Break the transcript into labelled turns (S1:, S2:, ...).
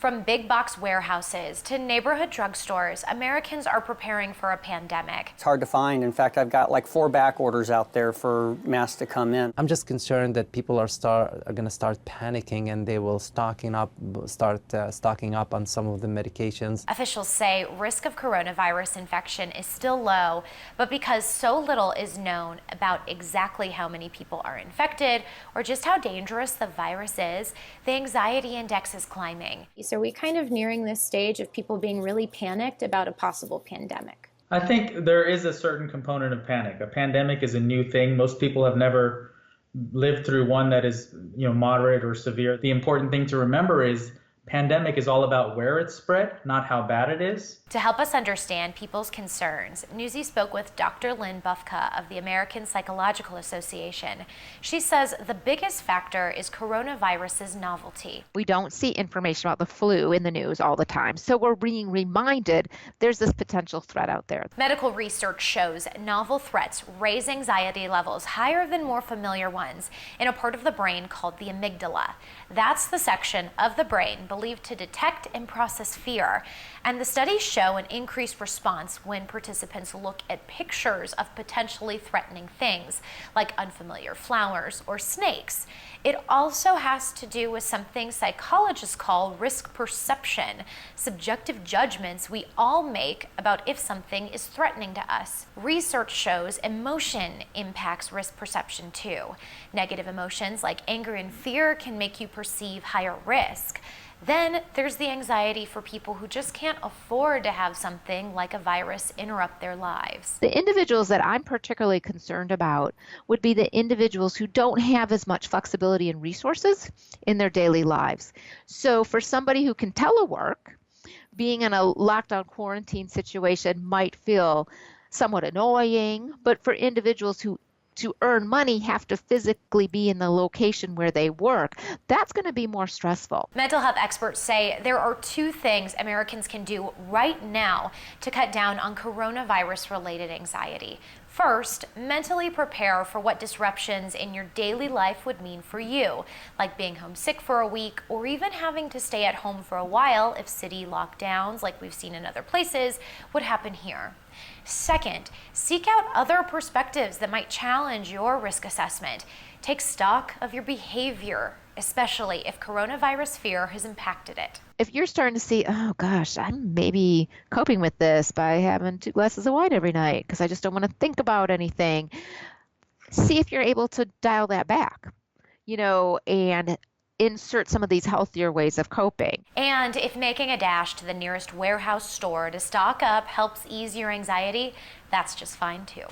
S1: From big box warehouses to neighborhood drugstores, Americans are preparing for a pandemic.
S2: It's hard to find. In fact, I've got like 4 back orders out there for masks to come in.
S3: I'm just concerned that people are going to start panicking and they will start stocking up on some of the medications.
S1: Officials say risk of coronavirus infection is still low, but because so little is known about exactly how many people are infected or just how dangerous the virus is, the anxiety index is climbing.
S4: So we're kind of nearing this stage of people being really panicked about a possible pandemic.
S5: I think there is a certain component of panic. A pandemic is a new thing. Most people have never lived through one that is, moderate or severe. The important thing to remember is pandemic is all about where it's spread, not how bad it is.
S1: To help us understand people's concerns, Newsy spoke with Dr. Lynn Bufka of the American Psychological Association. She says the biggest factor is coronavirus's novelty.
S6: We don't see information about the flu in the news all the time, so we're being reminded there's this potential threat out there.
S1: Medical research shows novel threats raise anxiety levels higher than more familiar ones in a part of the brain called the amygdala. That's the section of the brain believed to detect and process fear. And the studies show an increased response when participants look at pictures of potentially threatening things, like unfamiliar flowers or snakes. It also has to do with something psychologists call risk perception, subjective judgments we all make about if something is threatening to us. Research shows emotion impacts risk perception too. Negative emotions like anger and fear can make you perceive higher risk. Then there's the anxiety for people who just can't afford to have something like a virus interrupt their lives.
S6: The individuals that I'm particularly concerned about would be the individuals who don't have as much flexibility and resources in their daily lives. So for somebody who can telework, being in a lockdown quarantine situation might feel somewhat annoying, but for individuals who to earn money have to physically be in the location where they work, that's going to be more stressful.
S1: Mental health experts say there are 2 things Americans can do right now to cut down on coronavirus-related anxiety. First, mentally prepare for what disruptions in your daily life would mean for you, like being homesick for a week or even having to stay at home for a while if city lockdowns, like we've seen in other places, would happen here. Second, seek out other perspectives that might challenge your risk assessment. Take stock of your behavior, especially if coronavirus fear has impacted it.
S6: If you're starting to see, oh gosh, I'm maybe coping with this by having 2 glasses of wine every night because I just don't want to think about anything, see if you're able to dial that back, and insert some of these healthier ways of coping.
S1: And if making a dash to the nearest warehouse store to stock up helps ease your anxiety, that's just fine too.